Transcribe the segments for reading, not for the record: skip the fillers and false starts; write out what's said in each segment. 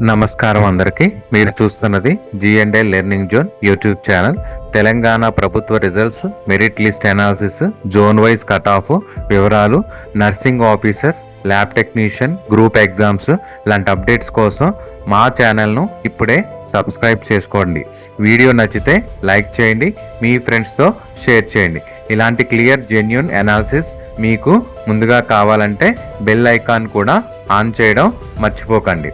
నమస్కారం అందరికీ. మీరు చూస్తున్నది G&L learning zone YouTube channel. Telangana ప్రభుత్వ results, merit list analysis, zone wise cut off వివరాలు, nursing officer, lab technician, group exams లాంటి అప్డేట్స్ కోసం మా ఛానల్ను ఇప్పుడే సబ్స్క్రైబ్ చేసుకోండి. వీడియో నచ్చితే లైక్ చేయండి, మీ ఫ్రెండ్స్తో షేర్ చేయండి. ఇలాంటి క్లియర్ జెన్యూన్ అనాలిసిస్ మీకు ముందుగా కావాలంటే బెల్ ఐకాన్ కూడా ఆన్ చేయడం మర్చిపోకండి.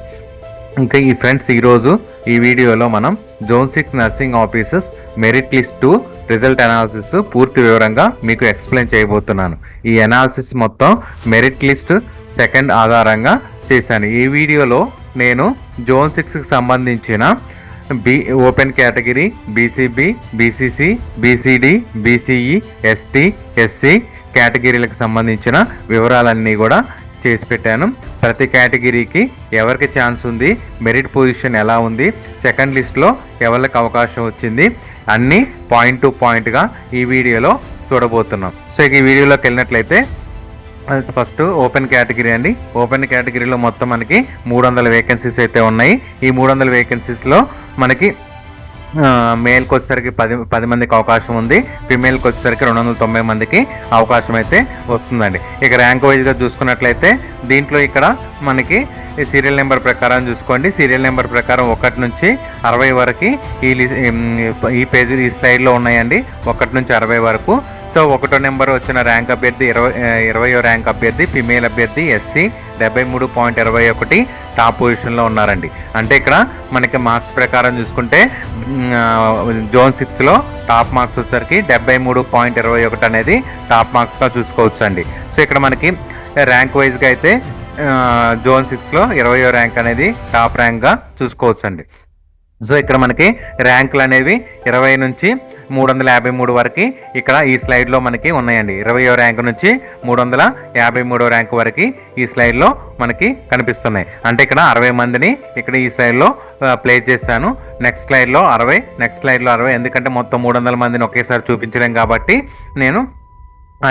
ఇంకా ఈ ఫ్రెండ్స్, ఈరోజు ఈ వీడియోలో మనం zone 6 nursing officers merit list 2 result analysis పూర్తి వివరంగా మీకు ఎక్స్ప్లెయిన్ చేయబోతున్నాను. ఈ అనాలిసిస్ మొత్తం మెరిట్ లిస్ట్ సెకండ్ ఆధారంగా చేశాను. ఈ వీడియోలో నేను జోన్ 6కి సంబంధించిన open category, BCB, BCC, BCD, BCE, ST, SC కేటగిరీలకు సంబంధించిన వివరాలన్నీ కూడా చేసి పెట్టాను. ప్రతి కేటగిరీకి ఎవరికి ఛాన్స్ ఉంది, మెరిట్ పొజిషన్ ఎలా ఉంది, సెకండ్ లిస్ట్లో ఎవరికి అవకాశం వచ్చింది, అన్నీ పాయింట్ టు పాయింట్గా ఈ వీడియోలో చూడబోతున్నాం. సో ఈ వీడియోలోకి వెళ్ళినట్లయితే ఫస్ట్ ఓపెన్ కేటగిరీ అండి. ఓపెన్ కేటగిరీలో మొత్తం మనకి 300 వేకెన్సీస్ అయితే ఉన్నాయి. ఈ 300 వేకెన్సీస్లో మనకి మేల్కి వచ్చేసరికి 10 మందికి అవకాశం ఉంది, ఫిమేల్కి వచ్చేసరికి 290 మందికి అవకాశం అయితే వస్తుందండి. ఇక ర్యాంక్ వైజ్గా చూసుకున్నట్లయితే దీంట్లో ఇక్కడ మనకి సీరియల్ నెంబర్ ప్రకారం చూసుకోండి. సీరియల్ నెంబర్ ప్రకారం 1 నుంచి 60 వరకు ఈ పేజీ ఈ స్లైడ్లో ఉన్నాయండి. 1 నుంచి 60 వరకు. సో 1వ నెంబర్ వచ్చిన ర్యాంక్ అభ్యర్థి 20వ ర్యాంక్ అభ్యర్థి ఫిమేల్ అభ్యర్థి ఎస్సీ 73.21 టాప్ పొజిషన్లో ఉన్నారండి. అంటే ఇక్కడ మనకి మార్క్స్ ప్రకారం చూసుకుంటే జోన్ 6లో టాప్ మార్క్స్ వచ్చేసరికి 73.21 అనేది టాప్ మార్క్స్గా చూసుకోవచ్చు అండి. సో ఇక్కడ మనకి ర్యాంక్ వైజ్గా అయితే జోన్ 6లో 20వ ర్యాంక్ అనేది టాప్ ర్యాంక్గా చూసుకోవచ్చు అండి. సో ఇక్కడ మనకి ర్యాంకులు అనేవి 20 నుంచి 353 వరకు ఇక్కడ ఈ స్లైడ్లో మనకి ఉన్నాయండి. 20వ ర్యాంక్ నుంచి 353వ ర్యాంక్ వరకు ఈ స్లైడ్లో మనకి కనిపిస్తున్నాయి. అంటే ఇక్కడ 60 మందిని ఇక్కడ ఈ స్లైడ్లో ప్లేస్ చేశాను. నెక్స్ట్ స్లైడ్లో 60, నెక్స్ట్ స్లైడ్లో 60, ఎందుకంటే మొత్తం 300 మందిని ఒకేసారి చూపించలేం కాబట్టి నేను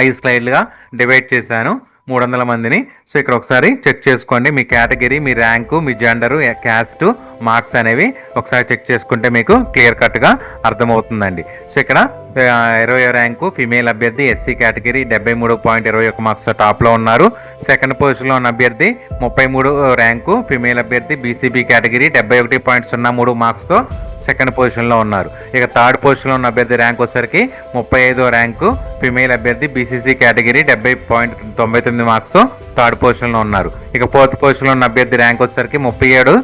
5 స్లైడ్లుగా డివైడ్ చేశాను 300 మందిని. సో ఇక్కడ ఒకసారి చెక్ చేసుకోండి. మీ కేటగిరీ, మీ ర్యాంకు, మీ జెండరు, క్యాస్ట్, మార్క్స్ అనేవి ఒకసారి చెక్ చేసుకుంటే మీకు క్లియర్ కట్గా అర్థమవుతుందండి. సో ఇక్కడ 20వ ర్యాంకు ఫిమేల్ అభ్యర్థి ఎస్సీ కేటగిరీ 73.21 మార్క్స్తో టాప్లో ఉన్నారు. సెకండ్ పొజిషన్లో ఉన్న అభ్యర్థి 33 ర్యాంకు ఫిమేల్ అభ్యర్థి బీసీబీ కేటగిరీ 71.03 మార్క్స్తో సెకండ్ పొజిషన్లో ఉన్నారు. ఇక థర్డ్ పొజిషన్లో ఉన్న అభ్యర్థి ర్యాంక్ వచ్చేసరికి 35వ ర్యాంకు ఫిమేల్ అభ్యర్థి బీసీసీ కేటగిరీ 70.99 మార్క్స్తో థర్డ్ పొజిషన్లో ఉన్నారు. ఇక ఫోర్త్ పొజిషన్లో ఉన్న అభ్యర్థి ర్యాంక్ వచ్చేసరికి 37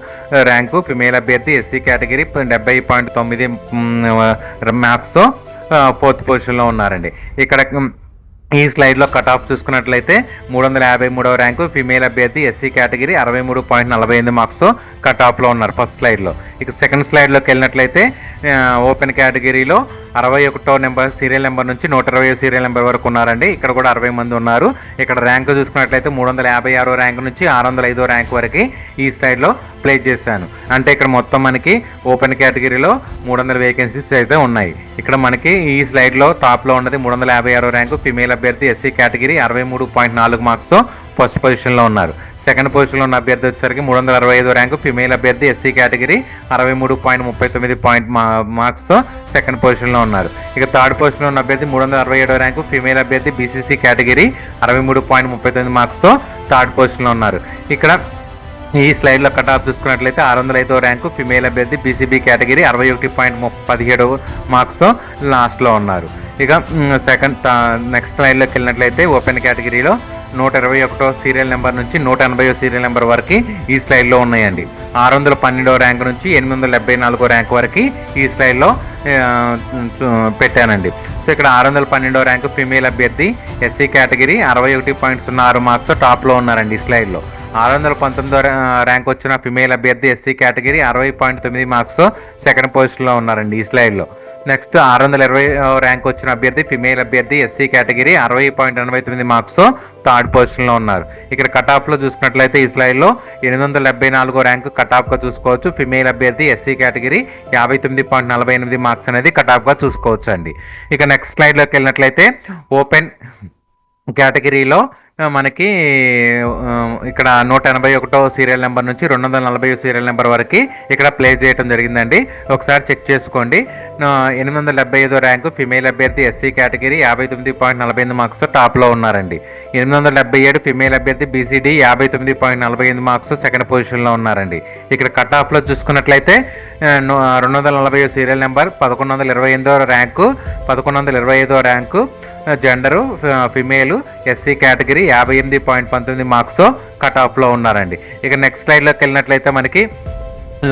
ర్యాంకు ఫిమేల్ అభ్యర్థి ఎస్సీ కేటగిరీ 70.9 మార్క్స్తో ఫోర్త్ పొజిషన్లో ఉన్నారండి. ఇక్కడ ఈ స్లైడ్లో కట్ ఆఫ్ చూసుకున్నట్లయితే 353వ ర్యాంకు ఫిమేల్ అభ్యర్థి ఎస్సీ కేటగిరీ 63.48 మార్క్స్తో కట్ ఆఫ్లో ఉన్నారు ఫస్ట్ స్లైడ్లో. ఇక సెకండ్ స్లైడ్లోకి వెళ్ళినట్లయితే ఓపెన్ కేటగిరీలో 61వ నెంబర్ సీరియల్ నెంబర్ నుంచి 120 సీరియల్ నెంబర్ వరకు ఉన్నారండి. ఇక్కడ కూడా 60 మంది ఉన్నారు. ఇక్కడ ర్యాంకు చూసుకున్నట్లయితే 356వ ర్యాంక్ నుంచి 605వ ర్యాంక్ వరకు ఈ స్లైడ్లో ప్లేస్ చేశాను. అంటే ఇక్కడ మొత్తం మనకి ఓపెన్ కేటగిరీలో 300 వేకెన్సీస్ అయితే ఉన్నాయి. ఇక్కడ మనకి ఈ స్లైడ్లో టాప్లో ఉన్నది 356వ ర్యాంకు ఫిమేల్ అభ్యర్థి ఎస్సీ కేటగిరీ 63.4 మార్క్స్తో ఫస్ట్ పొజిషన్లో ఉన్నారు. సెకండ్ పొజిషన్లో ఉన్న అభ్యర్థి వచ్చేసరికి 365వ ర్యాంకు ఫిమేల్ అభ్యర్థి ఎస్సీ కేటగిరీ 63.39 మార్క్స్తో సెకండ్ పొజిషన్లో ఉన్నారు. ఇక థర్డ్ పొజిషన్లో ఉన్న అభ్యర్థి 367వ ర్యాంకు ఫిమేల్ అభ్యర్థి బీసీసీ కేటగిరీ 63.39 మార్క్స్తో థర్డ్ పొజిషన్లో ఉన్నారు. ఇక్కడ ఈ స్లైడ్లో కట్ ఆఫ్ చూసుకున్నట్లయితే 605వ ర్యాంకు ఫిమేల్ అభ్యర్థి బీసీబీ కేటగిరీ 61.17 మార్క్స్తో లాస్ట్లో ఉన్నారు. ఇక నెక్స్ట్ స్లైడ్లోకి వెళ్ళినట్లయితే ఓపెన్ కేటగిరీలో 121వ సీరియల్ నెంబర్ నుంచి 180వ సీరియల్ నెంబర్ వరకు ఈ స్లైడ్లో ఉన్నాయండి. 612వ ర్యాంక్ నుంచి 874వ ర్యాంక్ వరకు ఈ స్లైడ్లో పెట్టానండి. సో ఇక్కడ 612వ ర్యాంకు ఫిమేల్ అభ్యర్థి ఎస్సీ కేటగిరీ 61.06 మార్క్స్ టాప్లో ఉన్నారండి ఈ స్లైడ్లో. 619వ ర్యాంక్ వచ్చిన ఫిమేల్ అభ్యర్థి ఎస్సీ కేటగిరీ 60.9 మార్క్స్ సెకండ్ పొజిషన్లో ఉన్నారండి ఈ స్లైడ్లో. నెక్స్ట్ 620 ర్యాంక్ వచ్చిన అభ్యర్థి ఫిమేల్ అభ్యర్థి ఎస్సీ కేటగిరీ 60.89 మార్క్స్ థర్డ్ పొజిషన్లో ఉన్నారు. ఇక్కడ కట్ ఆఫ్లో చూసుకున్నట్లయితే ఈ స్లైడ్లో 874 ర్యాంకు కట్ ఆఫ్గా చూసుకోవచ్చు. ఫిమేల్ అభ్యర్థి ఎస్సీ కేటగిరీ 59.48 మార్క్స్ అనేది కట్ ఆఫ్గా చూసుకోవచ్చు అండి. ఇక నెక్స్ట్ స్లైడ్లోకి వెళ్ళినట్లయితే ఓపెన్ కేటగిరీలో మనకి ఇక్కడ 181 సీరియల్ నెంబర్ నుంచి 240 సీరియల్ నెంబర్ వరకు ఇక్కడ ప్లే చేయడం జరిగిందండి. ఒకసారి చెక్ చేసుకోండి. 875 ర్యాంకు ఫిమేల్ అభ్యర్థి ఎస్సీ కేటగిరీ 59.48 మార్క్స్తో టాప్లో ఉన్నారండి. 877 ఫిమేల్ అభ్యర్థి బీసీడీ 59.48 మార్క్స్ సెకండ్ పొజిషన్లో ఉన్నారండి. ఇక్కడ కట్ ఆఫ్లో చూసుకున్నట్లయితే 240 serial number 1128 rank 1125 rank gender female SC category 58.19 మార్క్స్తో కట్ ఆఫ్లో ఉన్నారండి. ఇక నెక్స్ట్ స్లైడ్లోకి వెళ్ళినట్లయితే మనకి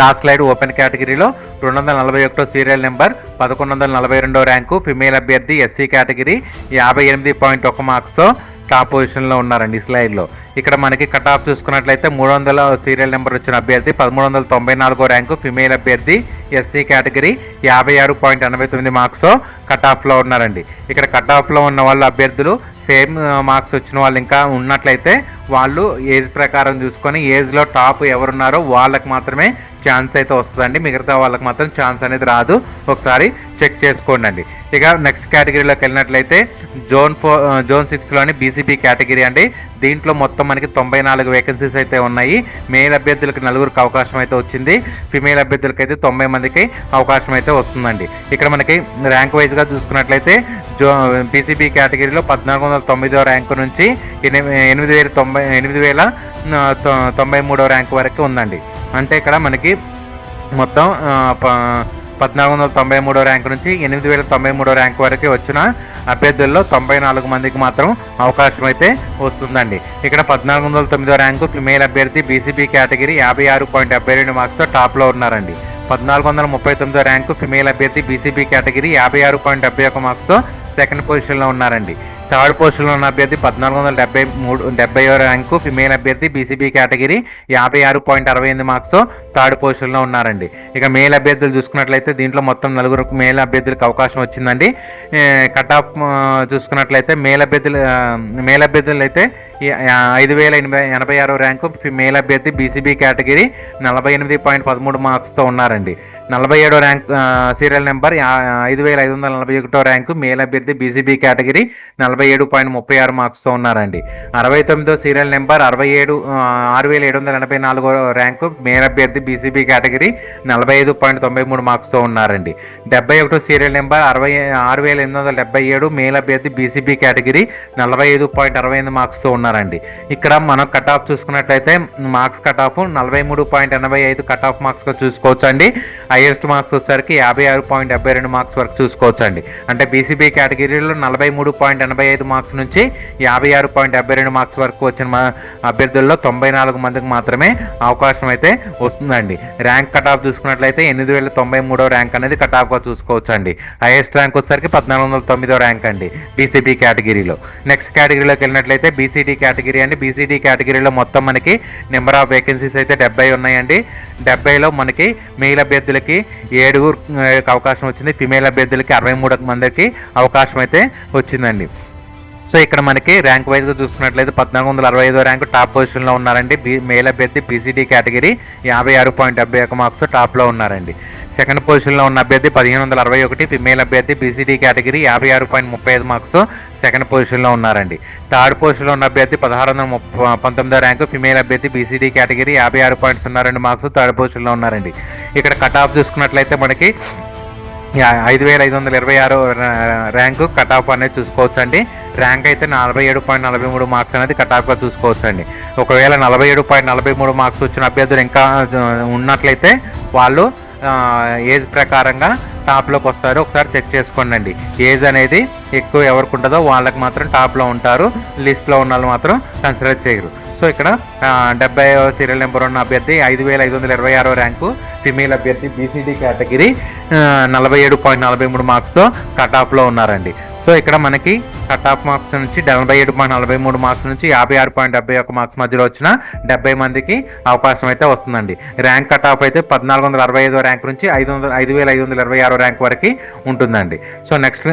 లాస్ట్ స్లైడ్ ఓపెన్ కేటగిరీలో 241 సీరియల్ నెంబర్ 1142 ర్యాంకు ఫిమేల్ అభ్యర్థి ఎస్సీ కేటగిరీ 58.1 మార్క్స్తో టాప్ పొజిషన్లో ఉన్నారండి ఈ స్లైడ్లో. ఇక్కడ మనకి కట్ ఆఫ్ చూసుకున్నట్లయితే 300 సీరియల్ నెంబర్ వచ్చిన అభ్యర్థి 1394 ర్యాంకు ఫిమేల్ అభ్యర్థి ఎస్సీ కేటగిరీ 56.89 మార్క్స్తో కట్ ఆఫ్లో ఉన్నారండి. ఇక్కడ కట్ ఆఫ్లో ఉన్న వాళ్ళ అభ్యర్థులు సేమ్ మార్క్స్ వచ్చిన వాళ్ళు ఇంకా ఉన్నట్లయితే వాళ్ళు ఏజ్ ప్రకారం చూసుకొని ఏజ్లో టాప్ ఎవరున్నారో వాళ్ళకి మాత్రమే ఛాన్స్ అయితే వస్తుందండి. మిగతా వాళ్ళకి మాత్రం ఛాన్స్ అనేది రాదు. ఒకసారి చెక్ చేసుకోండి. ఇక నెక్స్ట్ కేటగిరీలోకి వెళ్ళినట్లయితే జోన్ 6లోని బీసీబీ కేటగిరీ అండి. దీంట్లో మొత్తం మనకి 94 వేకెన్సీస్ అయితే ఉన్నాయి. మేల్ అభ్యర్థులకు 4కి అవకాశం అయితే వచ్చింది. ఫిమేల్ అభ్యర్థులకి అయితే 90 మందికి అవకాశం అయితే వస్తుందండి. ఇక్కడ మనకి ర్యాంక్ వైజ్గా చూసుకున్నట్లయితే బీసీబీ కేటగిరీలో 1490 ర్యాంకు నుంచి 8093 ర్యాంకు వరకు ఉందండి. అంటే ఇక్కడ మనకి మొత్తం 1493 ర్యాంకు నుంచి 8093 ర్యాంకు వరకు వచ్చిన అభ్యర్థుల్లో 94 మందికి మాత్రం అవకాశం అయితే వస్తుందండి. ఇక్కడ 1409 ర్యాంకు ఫిమేల్ అభ్యర్థి బీసీబీ కేటగిరీ 56.72 మార్క్స్తో టాప్లో ఉన్నారండి. 1439 ర్యాంకు ఫిమేల్ అభ్యర్థి బీసీబీ కేటగిరీ 56.71 మార్క్స్తో సెకండ్ పొజిషన్లో ఉన్నారండి. థర్డ్ పొజిషన్లో ఉన్న అభ్యర్థి 1470 ర్యాంకు ఫిమేల్ అభ్యర్థి బీసీబీ కేటగిరీ 56.68 మార్క్స్తో థర్డ్ పొజిషన్లో ఉన్నారండి. ఇక మేల్ అభ్యర్థులు చూసుకున్నట్లయితే దీంట్లో మొత్తం 4 మేల్ అభ్యర్థులకు అవకాశం వచ్చిందండి. కట్ ఆఫ్ చూసుకున్నట్లయితే మేల్ అభ్యర్థులు అయితే 5086 ర్యాంకు మేల్ అభ్యర్థి బీసీబీ కేటగిరీ 48.13 మార్క్స్తో ఉన్నారండి. 47 rank serial number 5541 rank male అభ్యర్థి బీసీబీ కేటగిరీ 47.36 మార్క్స్తో ఉన్నారండి. 69 సీరియల్ నెంబర్ 6784 ర్యాంకు మేల్ అభ్యర్థి బీసీబీ కేటగిరీ 45.93 మార్క్స్తో ఉన్నారండి. 71 సీరియల్ నెంబర్ 6877 మేల్ అభ్యర్థి బీసీబీ కేటగిరీ 45.68 మార్క్స్తో ఉన్నారండి. ఇక్కడ మనం కట్ ఆఫ్ చూసుకున్నట్లయితే marks cut off 43.85 cut off మార్క్స్గా చూసుకోవచ్చు అండి. హైయెస్ట్ మార్క్స్ వచ్చేసరికి 56.72 మార్క్స్ వరకు చూసుకోవచ్చు అండి. అంటే బీసీబీ కేటగిరీలో 43.85 మార్క్స్ నుంచి 56.72 మార్క్స్ వరకు వచ్చిన అభ్యర్థుల్లో 94 మందికి మాత్రమే అవకాశం అయితే వస్తుందండి. ర్యాంక్ కట్ ఆఫ్ చూసుకున్నట్లయితే 8093 ర్యాంక్ అనేది కట్ ఆఫ్గా చూసుకోవచ్చు అండి. హైయెస్ట్ ర్యాంక్ వచ్చేసరికి 1409 ర్యాంక్ అండి బీసీబీ కేటగిరీలో. నెక్స్ట్ కేటగిరీలోకి వెళ్ళినట్లయితే బీసీడీ కేటగిరీ అండి. బీసీడీ కేటగిరీలో మొత్తం మనకి నెంబర్ ఆఫ్ వేకెన్సీస్ అయితే 70 ఉన్నాయండి. 70లో మనకి మెయిల్ అభ్యర్థులకి 7 అవకాశం వచ్చింది. ఫిమేల్ అభ్యర్థులకి 63 మందికి అవకాశం అయితే వచ్చిందండి. సో ఇక్కడ మనకి ర్యాంక్ వైజ్గా చూసుకున్నట్లయితే 1465 ర్యాంకు టాప్ పొజిషన్లో ఉన్నారండి. మేల్ అభ్యర్థి బీసీడీ కేటగిరీ 56.71 మార్క్స్ టాప్లో ఉన్నారండి. సెకండ్ పొజిషన్లో ఉన్న అభ్యర్థి 1561 ఫిమేల్ అభ్యర్థి బీసీడీ కేటగిరీ 56.35 మార్క్స్ సెకండ్ పొజిషన్లో ఉన్నారండి. థర్డ్ పొజిషన్లో ఉన్న అభ్యర్థి 1619 ర్యాంకు ఫిమేల్ అభ్యర్థి బీసీడీ కేటగిరీ 56.02 మార్క్స్ థర్డ్ పొజిషన్లో ఉన్నారండి. ఇక్కడ కట్ ఆఫ్ చూసుకున్నట్లయితే మనకి 5526 ర్యాంకు కట్ ఆఫ్ అనేది చూసుకోవచ్చు అండి. ర్యాంక్ అయితే 47.43 మార్క్స్ అనేది కట్ ఆఫ్గా చూసుకోవచ్చు అండి. ఒకవేళ 47.43 మార్క్స్ వచ్చిన అభ్యర్థులు ఇంకా ఉన్నట్లయితే వాళ్ళు ఏజ్ ప్రకారంగా టాప్లోకి వస్తారు. ఒకసారి చెక్ చేసుకోండి. ఏజ్ అనేది ఎక్కువ ఎవరికి ఉంటుందో వాళ్ళకి మాత్రం టాప్లో ఉంటారు. లిస్ట్లో ఉన్న వాళ్ళు మాత్రం కన్సిడర్ చేయరు. సో ఇక్కడ 70 సీరియల్ నెంబర్ ఉన్న అభ్యర్థి 5526 ర్యాంకు ఫిమేల్ అభ్యర్థి బీసీడీ కేటగిరీ 47.43 మార్క్స్తో కట్ ఆఫ్లో ఉన్నారండి. సో ఇక్కడ మనకి కట్ ఆఫ్ మార్క్స్ నుంచి 77.43 మార్క్స్ నుంచి 56.71 మార్క్స్ మధ్యలో వచ్చిన 70 మందికి అవకాశం అయితే వస్తుందండి. ర్యాంక్ కట్ ఆఫ్ అయితే 1465 ర్యాంక్ నుంచి 5526 ర్యాంక్ వరకు ఉంటుందండి. సో నెక్స్ట్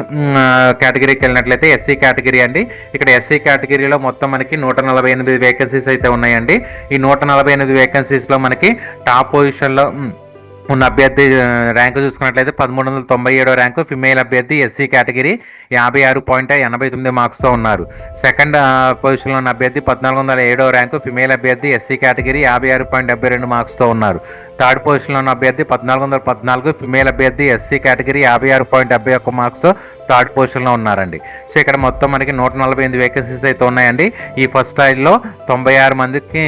కేటగిరీకి వెళ్ళినట్లయితే ఎస్సీ కేటగిరీ అండి. ఇక్కడ ఎస్సీ కేటగిరీలో మొత్తం మనకి 148 వేకెన్సీస్ అయితే ఉన్నాయండి. ఈ 148 వేకెన్సీస్లో మనకి టాప్ పొజిషన్లో ఉన్న అభ్యర్థి ర్యాంకు చూసుకున్నట్లయితే 1397 ర్యాంకు ఫిమేల్ అభ్యర్థి ఎస్సీ కేటగిరీ 56.89 మార్క్స్తో ఉన్నారు. సెకండ్ పొజిషన్లో ఉన్న అభ్యర్థి 1407 ర్యాంకు ఫిమేల్ అభ్యర్థి ఎస్సీ కేటగిరీ 56.72 మార్క్స్తో ఉన్నారు. థర్డ్ పొజిషన్లో ఉన్న అభ్యర్థి 1414 ఫిమేల్ అభ్యర్థి ఎస్సీ కేటగిరీ 56.71 మార్క్స్తో థర్డ్ పొజిషన్లో ఉన్నారండి. సో ఇక్కడ మొత్తం మనకి 148 వేకెన్సీస్ అయితే ఉన్నాయండి. ఈ ఫస్ట్ స్లైడ్లో 96 మందికి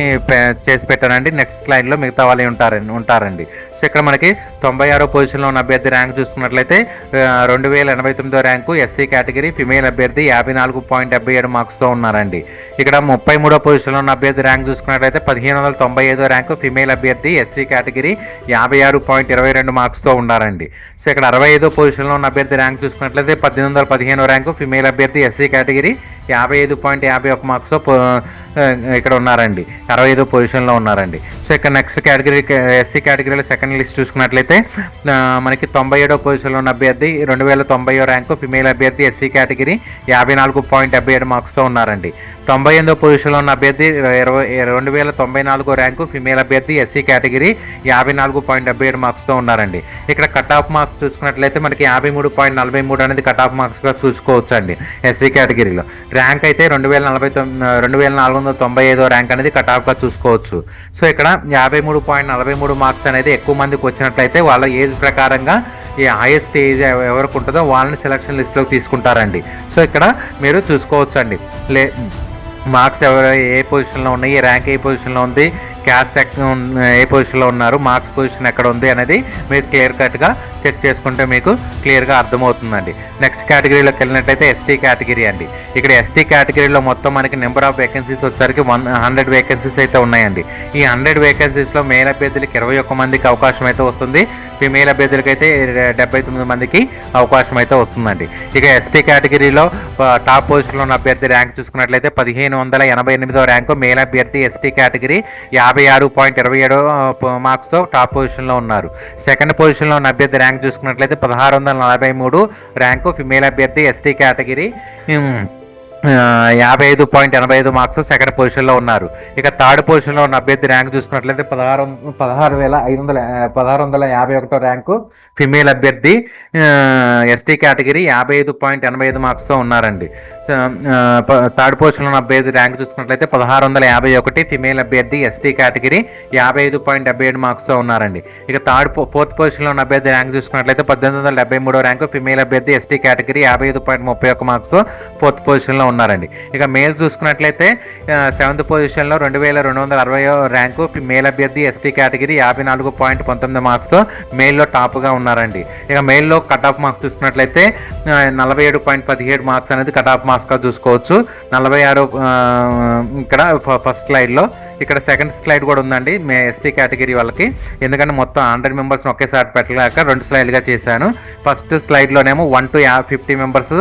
చేసి పెట్టారండి. నెక్స్ట్ స్లైడ్లో మిగతా వాళ్ళు ఉంటారండి. సో ఇక్కడ మనకి 96వ పొజిషన్లో ఉన్న అభ్యర్థి ర్యాంక్ చూసుకున్నట్లయితే 2089 ర్యాంకు ఎస్సీ కేటగిరీ ఫిమేల్ అభ్యర్థి 54.77 మార్క్స్తో ఉన్నారండి. ఇక్కడ 33వ పొజిషన్లో ఉన్న అభ్యర్థి ర్యాంక్ చూసుకున్నట్లయితే 1595 ర్యాంకు ఫిమేల్ అభ్యర్థి ఎస్సీ కేటగిరీ 56.22 మార్క్స్తో ఉన్నారండి. సో ఇక్కడ 65వ పొజిషన్లో ఉన్న అభ్యర్థి ర్యాంక్ చూసుకున్నట్లయితే 1815 ర్యాంకు ఫిమేల్ అభ్యర్థి ఎస్సీ కేటగిరీ 55.51 మార్క్స్తో ఇక్కడ ఉన్నారండి. 65వ పొజిషన్లో ఉన్నారండి. సో ఇక్కడ నెక్స్ట్ కేటగిరీ ఎస్సీ కేటగిరీలో సెకండ్ లిస్ట్ చూసుకున్నట్లయితే మనకి 97వ పొజిషన్లో ఉన్న అభ్యర్థి 2090 ర్యాంకు ఫిమేల్ అభ్యర్థి ఎస్సీ కేటగిరీ 54.77 మార్క్స్తో ఉన్నారండి. 98వ పొజిషన్లో ఉన్న అభ్యర్థి 2094 ర్యాంకు ఫిమేల్ అభ్యర్థి ఎస్సీ కేటగిరీ 54.77 మార్క్స్తో ఉన్నారండి. ఇక్కడ కట్ ఆఫ్ మార్క్స్ చూసుకున్నట్లయితే మనకి 53.43 అనేది కట్ ఆఫ్ మార్క్స్గా చూసుకోవచ్చు అండి. ఎస్సీ కేటగిరీలో ర్యాంక్ అయితే 2495 ర్యాంక్ అనేది కట్ ఆఫ్గా చూసుకోవచ్చు. సో ఇక్కడ 53.43 మార్క్స్ అనేది ఎక్కువ మందికి వచ్చినట్లయితే వాళ్ళ ఏజ్ ప్రకారంగా ఈ హైయెస్ట్ ఏజ్ ఎవరికి ఉంటుందో వాళ్ళని సెలక్షన్ లిస్ట్లోకి తీసుకుంటారండి. సో ఇక్కడ మీరు చూసుకోవచ్చు అండి. మార్క్స్ ఎవరు ఏ పొజిషన్లో ఉన్నాయి, ర్యాంక్ ఏ పొజిషన్లో ఉంది, క్యాస్ట్ ఏ పొజిషన్లో ఉన్నారు, మార్క్స్ పొజిషన్ ఎక్కడ ఉంది అనేది మీరు క్లియర్ కట్గా చెక్ చేసుకుంటే మీకు క్లియర్గా అర్థమవుతుందండి. నెక్స్ట్ కేటగిరీలోకి వెళ్ళినట్లయితే ఎస్టీ కేటగిరీ అండి. ఇక్కడ ఎస్టీ కేటగిరీలో మొత్తం మనకి నెంబర్ ఆఫ్ వేకెన్సీస్ వచ్చేసరికి 100 వేకెన్సీస్ అయితే ఉన్నాయండి. ఈ 100 వేకెన్సీస్లో మేల్ అభ్యర్థులకి 21 మందికి అవకాశం అయితే వస్తుంది. ఫిమేల్ అభ్యర్థులకి అయితే 79 మందికి అవకాశం అయితే వస్తుందండి. ఇక ఎస్టీ కేటగిరీలో టాప్ పొజిషన్లో ఉన్న అభ్యర్థి ర్యాంక్ చూసుకున్నట్లయితే 1588వ ర్యాంకు మేల్ అభ్యర్థి ఎస్టీ కేటగిరీ 56.27 మార్క్స్తో టాప్ పొజిషన్లో ఉన్నారు. సెకండ్ పొజిషన్లో ఉన్న అభ్యర్థి ర్యాంక్ చూసుకున్నట్లయితే 1643 ర్యాంకు ఫిమేల్ అభ్యర్థి ఎస్టీ కేటగిరీ 55.85 మార్క్స్ సెకండ్ పొజిషన్లో ఉన్నారు. ఇక థర్డ్ పొజిషన్లో ఉన్న అభ్యర్థి ర్యాంక్ చూసుకున్నట్లయితే 16,551 ర్యాంకు ఫిమేల్ అభ్యర్థి ఎస్టీ కేటగిరీ 55.85 మార్క్స్తో ఉన్నారండి. థర్డ్ పొజిషన్లో ఉన్న అభ్యర్థి ర్యాంక్ చూసుకున్నట్లయితే 1651 ఫిమేల్ అభ్యర్థి ఎస్టీ కేటగిరీ 55.77 మార్క్స్తో ఉన్నారండి. ఇక ఫోర్త్ పొజిషన్లో ఉన్న అభ్యర్థి ర్యాంక్ చూసుకున్నట్లయితే 1873 ర్యాంకు ఫిమేల్ అభ్యర్థి ఎస్టీ కేటగిరీ 55.31 మార్క్స్తో ఫోర్త్ పొజిషన్లో ఉన్నారండి. ఇక మేల్ చూసుకున్నట్లయితే 7th పొజిషన్లో 2260 ర్యాంకు మేల్ అభ్యర్థి ఎస్టీ కేటగిరీ 54.19 మార్క్స్తో మేల్లో టాప్గా ఉన్నారండి. ఇక మేల్లో కట్ ఆఫ్ మార్క్స్ చూసుకున్నట్లయితే 47.17 మార్క్స్ అనేది కట్ ఆఫ్ మార్క్స్గా చూసుకోవచ్చు. 46 ఇక్కడ ఫస్ట్ స్లైడ్లో, ఇక్కడ సెకండ్ స్లైడ్ కూడా ఉందండి ఎస్టీ కేటగిరీ వాళ్ళకి. ఎందుకంటే మొత్తం 100 మెంబర్స్ని ఒకేసారి పెట్టలేక 2 స్లైడ్లుగా చేశాను. ఫస్ట్ స్లైడ్లోనేమో 1 to 50 మెంబర్స్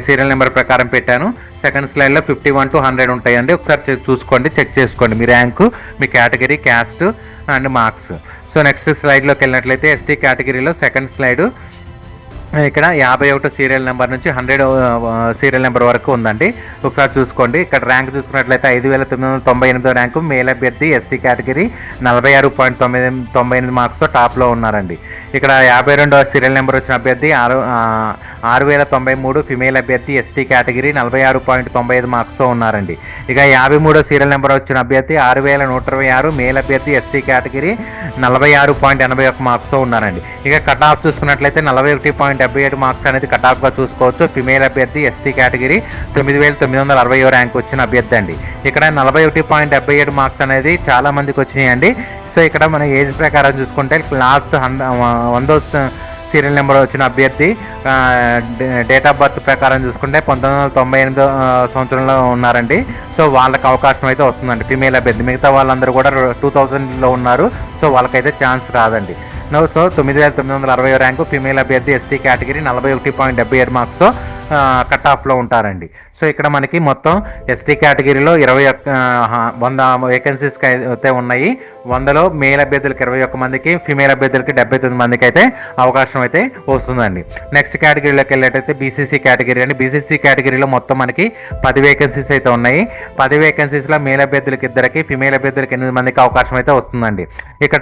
సీరియల్ నెంబర్ ప్రకారం పెట్టాను. సెకండ్ స్లైడ్లో 51 to 100 ఉంటాయండి. ఒకసారి చూసుకోండి, చెక్ చేసుకోండి మీ ర్యాంకు, మీ category, caste and marks. So next స్లైడ్లోకి వెళ్ళినట్లయితే ఎస్టీ కేటగిరీలో సెకండ్ స్లైడు ఇక్కడ 51 సీరియల్ నెంబర్ నుంచి 100 సీరియల్ నెంబర్ వరకు ఉందండి. ఒకసారి చూసుకోండి. ఇక్కడ ర్యాంక్ చూసుకున్నట్లయితే 5998 ర్యాంకు మేల్ అభ్యర్థి ఎస్టీ కేటగిరీ 46.98 మార్క్స్తో టాప్లో ఉన్నారండి. ఇక్కడ 52వ సీరియల్ నెంబర్ వచ్చిన అభ్యర్థి 6093 ఫిమేల్ అభ్యర్థి ఎస్టీ కేటగిరీ 46.95 మార్క్స్తో ఉన్నారండి. ఇక 53వ సీరియల్ నెంబర్ వచ్చిన అభ్యర్థి 6126 మేల్ అభ్యర్థి ఎస్టీ కేటగిరీ 46.81 మార్క్స్తో ఉన్నారండి. ఇక కట్ ఆఫ్ చూసుకున్నట్లయితే 41.78 మార్క్స్ అనేది కట్ ఆఫ్గా చూసుకోవచ్చు. ఫిమేల్ అభ్యర్థి ఎస్టీ కేటగిరీ 9960 ర్యాంక్ వచ్చిన అభ్యర్థి అండి. ఇక్కడ 41.77 మార్క్స్ అనేది చాలా మందికి వచ్చినాయండి. సో ఇక్కడ మన ఏజ్ ప్రకారం చూసుకుంటే లాస్ట్ 100 సీరియల్ నెంబర్ వచ్చిన అభ్యర్థి డేట్ ఆఫ్ బర్త్ ప్రకారం చూసుకుంటే 1998 సంవత్సరంలో ఉన్నారండి. సో వాళ్ళకి అవకాశం అయితే వస్తుందండి ఫిమేల్ అభ్యర్థి. మిగతా వాళ్ళందరూ కూడా 2000లో ఉన్నారు. సో వాళ్ళకైతే ఛాన్స్ రాదండి. సో 9960 ర్యాంకు ఫిమేల్ అభ్యర్థి ఎస్టీ కేటగిరీ 41.77 మార్క్స్ కట్ ఆఫ్లో ఉంటారండి. సో ఇక్కడ మనకి మొత్తం ఎస్టీ కేటగిరీలో 100 వేకెన్సీస్ అయితే ఉన్నాయి. 100లో మేల్ అభ్యర్థులకి 21 మందికి, ఫిమేల్ అభ్యర్థులకి 79 మందికి అయితే అవకాశం అయితే వస్తుందండి. నెక్స్ట్ కేటగిరీలోకి వెళ్ళేటైతే బీసీసీ కేటగిరీ అండి. బీసీసీ కేటగిరీలో మొత్తం మనకి 10 వేకెన్సీస్ అయితే ఉన్నాయి. 10 వేకెన్సీస్లో మేల్ అభ్యర్థులకి 2, ఫిమేల్ అభ్యర్థులకి 8 మందికి అవకాశం అయితే వస్తుందండి. ఇక్కడ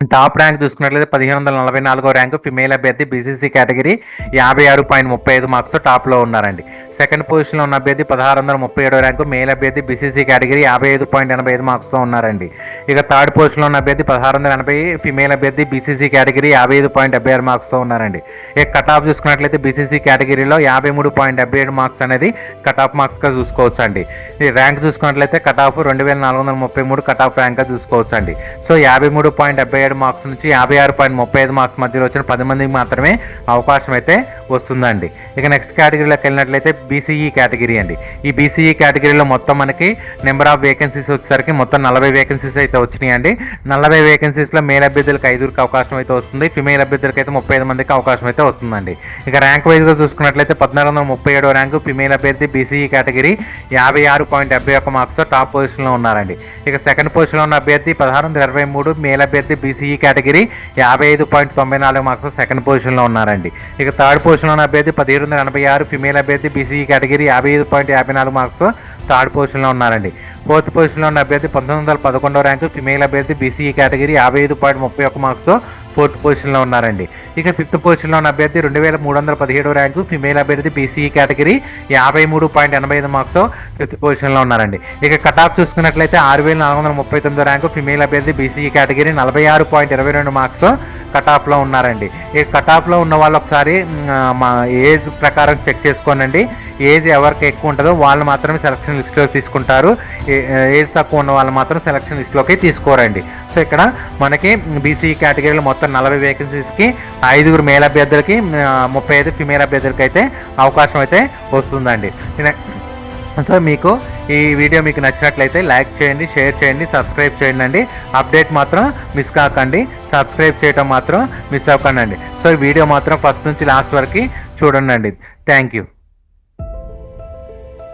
టాప్ ర్యాంక్ చూసుకున్నట్లయితే 1544 ర్యాంకు ఫిమేల్ అభ్యర్థి బీసీసీ కేటగిరీ 56.35 మార్క్స్ టాప్లో ఉన్నారండి. సెకండ్ పొజిషన్లో ఉన్న అభ్యర్థి 1637 ర్యాంకు మేల్ అభ్యర్థి బీసీసీ కేటగిరీ 55.85 మార్క్స్తో ఉన్నారండి. ఇక థర్డ్ పొజిషన్లో ఉన్న అభ్యర్థి 1680 ఫిమేల్ అభ్యర్థి బీసీసీ కేటగిరీ 55.76 మార్క్స్తో ఉన్నారండి. ఇక కట్ ఆఫ్ చూసుకున్నట్లయితే బీసీసీ కేటగిరీలో 53.77 మార్క్స్ అనేది కట్ ఆఫ్ మార్క్స్గా చూసుకోవచ్చు అండి. ఈ ర్యాంక్ చూసుకున్నట్లయితే కట్ ఆఫ్ 2433 కట్ ఆఫ్ ర్యాంక్గా చూసుకోవచ్చు అండి. సో 53.77 మార్క్స్ నుంచి 56.35 మార్క్స్ మధ్యలో వచ్చిన 10 మందికి మాత్రమే అవకాశం అయితే వస్తుందండి. ఇక నెక్స్ట్ కేటగిరీలోకి వెళ్ళినట్లయితే బీసీఈ కేటగిరీ అండి. ఈ బీసీఈ కేటగిరీలో మొత్తం మనకి నెంబర్ ఆఫ్ వేకెన్సీస్ వచ్చేసరికి మొత్తం 40 వేకెన్సీస్ అయితే వచ్చినాయి అండి. 40 వేకెన్సీస్లో మేల్ అభ్యర్థులకు 5కి అవకాశం అయితే వస్తుంది, ఫిమేల్ అభ్యర్థులకు అయితే 35 మందికి అవకాశం అయితే వస్తుందండి. ఇక ర్యాంక్ వైజ్గా చూసుకున్నట్లయితే 1437 ర్యాంకు ఫిమేల్ అభ్యర్థి బీసీఈ కేటగిరీ 56.71 మార్క్స్ టాప్ పొజిషన్లో ఉన్నారండి. ఇక సెకండ్ పొజిషన్లో ఉన్న అభ్యర్థి 1623 మేల్ అభ్యర్థి బీసీఈ కేటగిరీ 55.94 మార్క్స్ సెకండ్ పొజిషన్లో ఉన్నారండి. ఇక థర్డ్ పొజిషన్లో ఉన్న అభ్యర్థి 1786 ఫిమేల్ అభ్యర్థి బీసీఈ కేటగిరీ 55.54 మార్క్స్ థర్డ్ పొజిషన్లో ఉన్నారండి. ఫోర్త్ పొజిషన్లో ఉన్న అభ్యర్థి 1911 ర్యాంకు ఫిమేల్ అభ్యర్థి బీసీఈ కేటగిరీ 55.31 మార్క్స్ ఫోర్త్ పొజిషన్లో ఉన్నారండి. ఇక ఫిఫ్త్ పొజిషన్లో ఉన్న అభ్యర్థి 2317 ర్యాంకు ఫిమేల్ అభ్యర్థి బీసీఈ కేటగిరీ 53.85 మార్క్స్ ఫిఫ్త్ పొజిషన్లో ఉన్నారండి. ఇక కట్ ఆఫ్ చూసుకున్నట్లయితే 6439 ర్యాంకు ఫిమేల్ అభ్యర్థి బీసీఈ కేటగిరీ 46.22 మార్క్స్ కట్ ఆఫ్లో ఉన్నారండి. ఈ కట్ ఆఫ్లో ఉన్న వాళ్ళు ఒకసారి మా ఏజ్ ప్రకారం చెక్ చేసుకోనండి. ఏజ్ ఎవరికి ఎక్కువ ఉంటుందో వాళ్ళు మాత్రమే సెలక్షన్ లిస్ట్లోకి తీసుకుంటారు, ఏజ్ తక్కువ ఉన్న వాళ్ళు మాత్రం సెలక్షన్ లిస్ట్లోకి తీసుకోరండి. సో ఇక్కడ మనకి బీసీ కేటగిరీలో మొత్తం 40 వేకెన్సీస్కి 5 మేల్ అభ్యర్థులకి 35 ఫిమేల్ అభ్యర్థులకి అయితే అవకాశం అయితే వస్తుందండి. సో మీకు ఈ వీడియో మీకు నచ్చినట్లయితే లైక్ చేయండి, షేర్ చేయండి, సబ్స్క్రైబ్ చేయండి అండి. అప్డేట్ మాత్రం మిస్ కాకండి, సబ్స్క్రైబ్ చేయడం మాత్రం మిస్ అవ్వకండి. సో ఈ వీడియో మాత్రం ఫస్ట్ నుంచి లాస్ట్ వరకు చూడండి. Thank you.